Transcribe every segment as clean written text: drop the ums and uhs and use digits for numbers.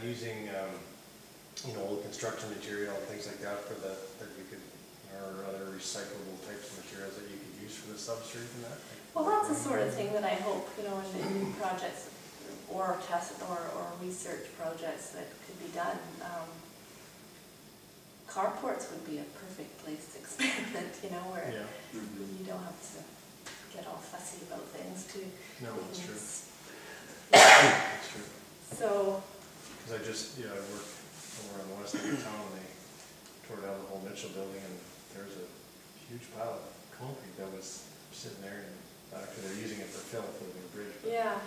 using, you know, old construction material and things like that for that you could, or other recyclable types of materials that you could use for the substrate and that? Well, that's the sort of thing that I hope, you know, in new projects or test or research projects that could be done. Carports would be a perfect place to experiment, you know, where you don't have to get all fussy about things too. No, that's true. Yeah. That's true. So. Because I worked over on the west end of town and they tore down the whole Mitchell building and there's a huge pile of concrete that was sitting there, and actually they're using it for fill for the bridge. Yeah.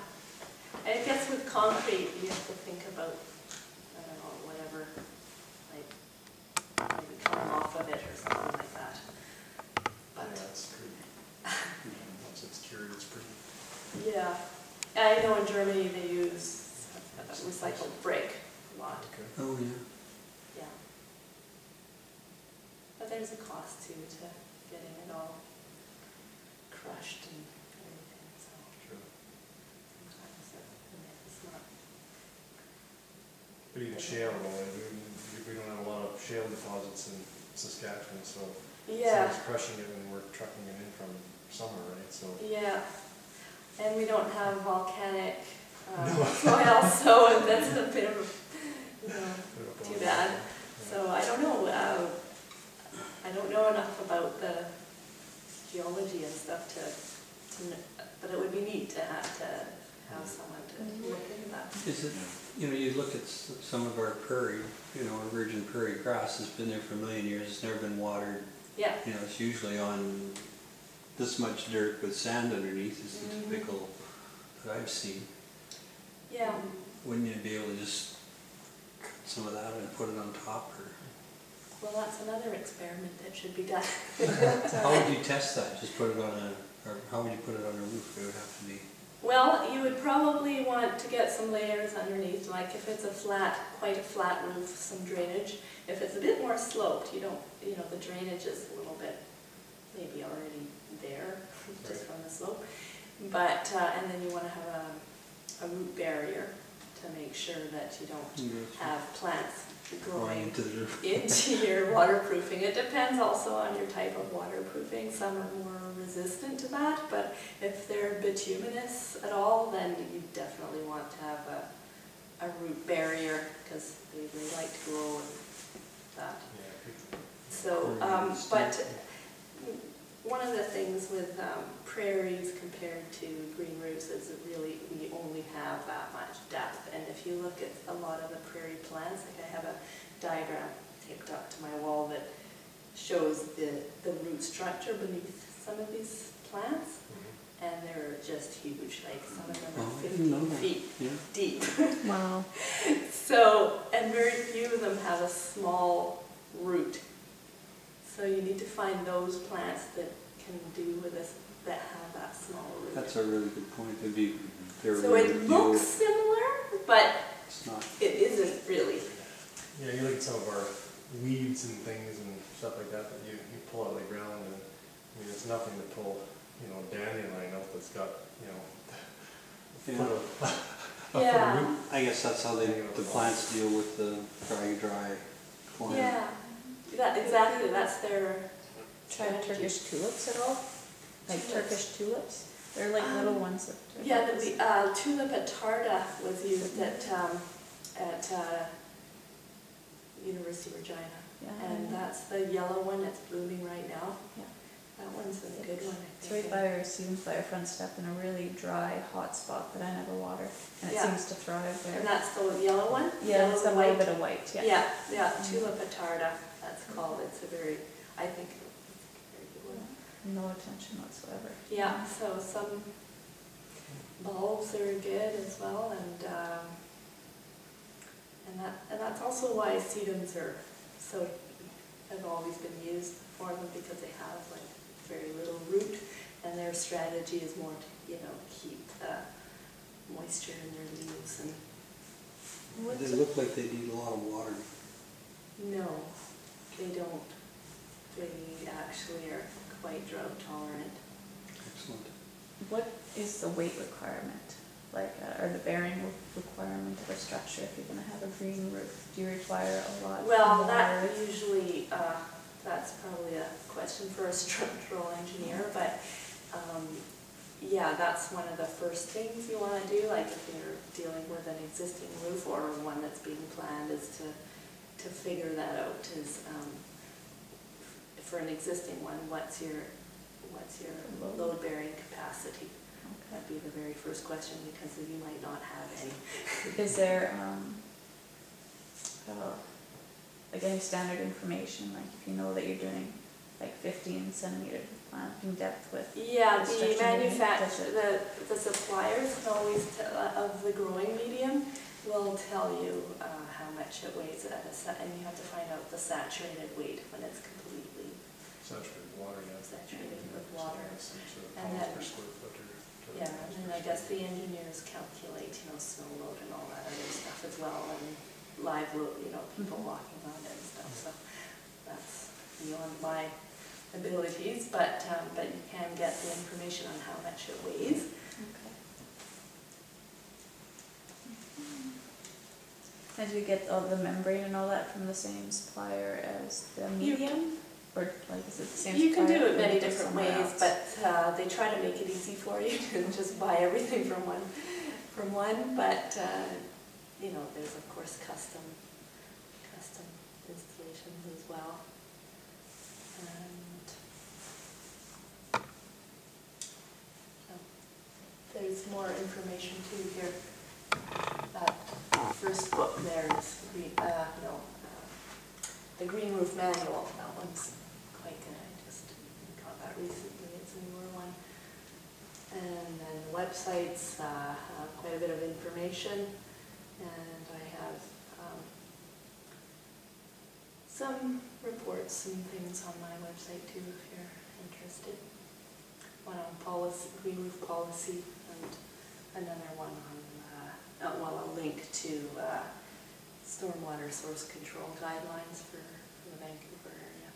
I guess with concrete you have to think about, I don't know, whatever, like maybe coming off of it or something like that. But yeah, it's pretty. Once it's cured, it's pretty. Yeah. I know in Germany they use recycled brick a lot. Okay. Oh, yeah. Yeah. But there's a cost too to getting it all crushed and everything, so True. sometimes it's not. But even shale, we don't have a lot of shale deposits in Saskatchewan, so Yeah. someone's crushing it and we're trucking it in from somewhere, right? So Yeah. And we don't have volcanic soil, so that's a bit of a, you know, too bad. So I don't know. I don't know enough about the geology and stuff but it would be neat to have someone to look into that. Is it, you know, you look at some of our prairie, you know, our virgin prairie grass has been there for a million years, it's never been watered. Yeah. You know, it's usually on this much dirt with sand underneath is the typical that I've seen. Yeah. Wouldn't you be able to just cut some of that and put it on top? Or Well, that's another experiment that should be done. how would you test that? Just put it on or how would you put it on a roof? It would have to be. Well, you would probably want to get some layers underneath, like if it's quite a flat roof, some drainage. If it's a bit more sloped, you know, the drainage is a little bit maybe already there, just from the slope. But, and then you want to have a root barrier to make sure that you don't have plants growing into your waterproofing. It depends also on your type of waterproofing. Some are more resistant to that, but if they're bituminous at all, then you definitely want to have a root barrier because they like to grow in that. So, but one of the things with prairies compared to green roofs is that really we only have that much depth. And if you look at a lot of the prairie plants, like I have a diagram taped up to my wall that shows the root structure beneath some of these plants, and they're just huge. Like some of them are 15 feet deep. Wow. So, and very few of them have a small root. So you need to find those plants that can do with this, that have that small root. That's a really good point. It'd be so it looks similar, but it's not. It isn't really. Yeah, you look at some of our weeds and things and stuff like that that you pull out of the ground, and I mean it's nothing to pull, you know, a dandelion out that's got, you know, a foot of root. I guess that's how the plants deal with the dry climate. Yeah. Exactly, that's their Tried Turkish tulips at all? Like Turkish tulips? They're like little ones that. Yeah, the tulip atarda was used at University of Regina, and that's the yellow one that's blooming right now. Yeah, that one's a good one. I it's think. right by our students by our front step in a really dry, hot spot that I never water, and it seems to thrive there. And that's the yellow one. Yeah, it's got a little bit of white. Yeah. Yeah, tulip atarda. That's called. It's a very, I think, it's a very good one. No attention whatsoever. Yeah, so some bulbs are good as well, and that's also why sedums are have always been used for them, because they have like very little root, and their strategy is more to keep the moisture in their leaves. And they look like they need a lot of water. No, they don't. They actually are quite drought tolerant. Excellent. What is the weight requirement like, or the bearing requirement of a structure if you're gonna have a green roof? Do you require a lot Well, more? that usually, that's probably a question for a structural engineer, but, yeah, that's one of the first things you wanna do, like if you're dealing with an existing roof or one that's being planned, is to figure that out, is, for an existing one, what's your load bearing capacity? Okay. That'd be the very first question, because you might not have any. Is there, like any standard information, like if you know that you're doing like 15 centimeter planting depth with? Yeah, the structure manufacturer, the suppliers can always tell, of the growing medium will tell you how much it weighs at and you have to find out the saturated weight when it's completely Saturated water, yeah. saturated with water. So And pounds then- per square foot or. Yeah, and then I guess the engineers calculate, snow load and all that other stuff as well, and live load, people walking on it and stuff, so that's beyond my abilities, but you can get the information on how much it weighs. Okay. And do you get all the membrane and all that from the same supplier as the medium? Or like is it the same You can do supplier it or many is it different somewhere ways, else? but they try to make it easy for you to just buy everything from one, but, there's of course custom installations as well. And there's more information too here. That first book there is the Green Roof Manual. That one's quite good. I just got that recently. It's a newer one. And then websites have quite a bit of information. And I have some reports and things on my website too, if you're interested. One on policy, green roof policy, and another one on, a link to stormwater source control guidelines for the Vancouver area.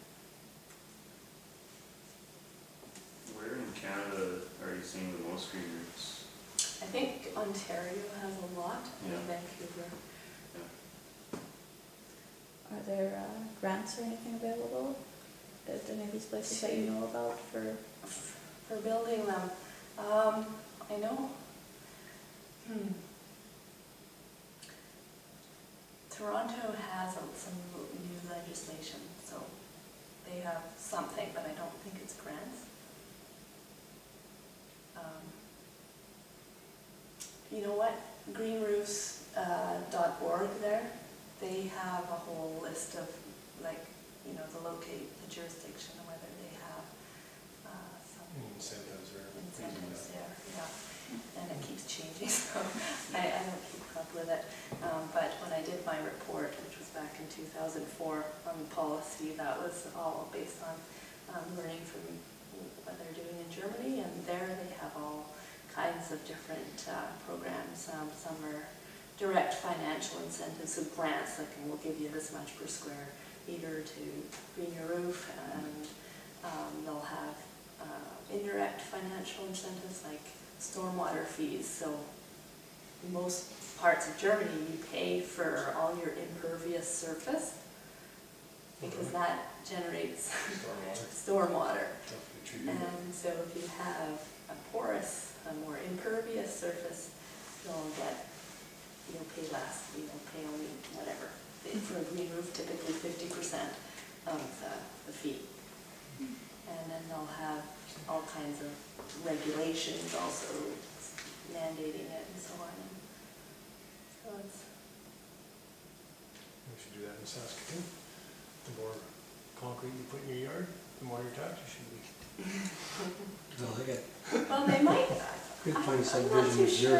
Where in Canada are you seeing the most green roofs? I think Ontario has a lot, and Yeah. Vancouver. Are there grants or anything available at any of these places that you know about for? For building them, I know. Toronto has some new legislation, so they have something, but I don't think it's grants. You know what? greenroofs.org there, they have a whole list of, the jurisdiction and whether they have some Incentives or. incentives there, yeah. And it keeps changing, so I don't keep up with it. But when I did my report, which was back in 2004 on policy, that was all based on learning from what they're doing in Germany, and there they have all kinds of different programs. Some are direct financial incentives, so grants that will give you this much per square meter to green your roof, and they'll have indirect financial incentives like stormwater fees. So in most parts of Germany, you pay for all your impervious surface because that generates stormwater. And so if you have a porous, a more impervious surface, you'll pay less. You'll pay only whatever. For a green roof, typically 50% of the fee. And then they'll have all kinds of regulations also mandating it and so on. So it's... We should do that in Saskatoon. The more concrete you put in your yard, the more your taxes should be. I like it. Well, they might. Good point of I'm not subdivision too is sure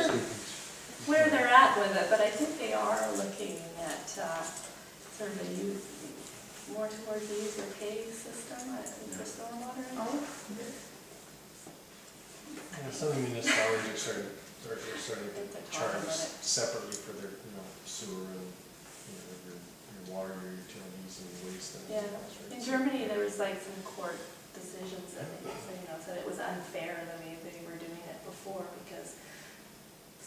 where they're at with it, but I think they are looking at sort of more towards the user pay system for stormwater. Yeah, some of the municipalities are starting to charge separately for their, sewer and, your water, your utilities and waste and Yeah, everything else, right? in Germany there was some court decisions that said it was unfair the way they were doing it before, because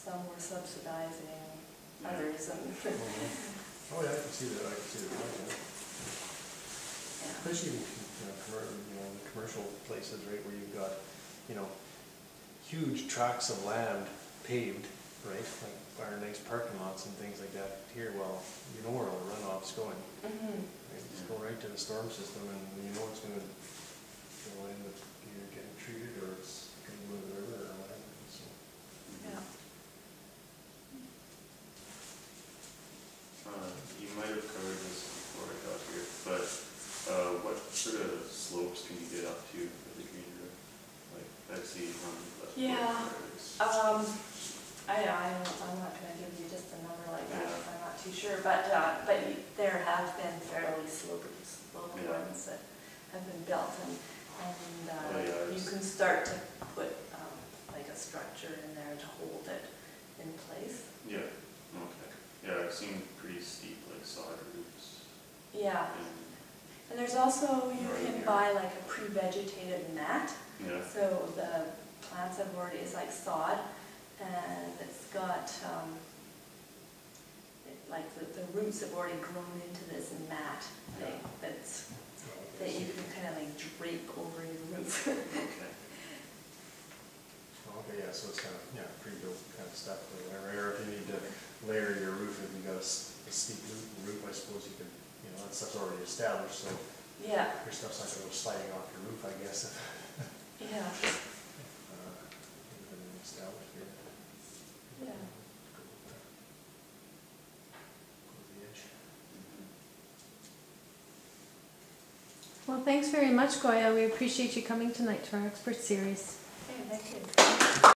some were subsidizing Yeah. others and, Oh, yeah, I can see that, yeah. yeah. Especially, the commercial places, right, where you've got, huge tracts of land paved, right, like our nice parking lots and things like that. Here, well, you know where all the runoff's going, Mhm. right? It's going right to the storm system, and you know it's gonna go in with either getting treated or it's gonna go to the river or whatever, so. Yeah. You might have covered this before I got here, but what sort of slopes can you get up to for the green roof? Like, I've seen on the. Yeah. photos. I'm not gonna give you just a number like that, if I'm not too sure, but there have been fairly sloped Yeah. ones that have been built, and Oh, yeah, you can start to put, like a structure in there to hold it in place. Yeah, okay. Yeah, I've seen pretty steep, like sod roofs. Yeah, And, and there's also, you Right can here. buy like a pre-vegetated mat, yeah, so the plants have already, it's like sod, and it's got, like the roots have already grown into this mat thing that you can kind of like drape over your roof. okay. Okay, yeah, so it's kind of, pre-built kind of stuff or whatever, or if you need to layer your roof, if you got a steep roof, I suppose you could, that stuff's already established, so Yeah, your stuff's not gonna go sliding off your roof, I guess, if, yeah, it's been established here. yeah. Go with that. Go with the edge. Well, thanks very much, Goya. We appreciate you coming tonight to our expert series. Okay, thank you.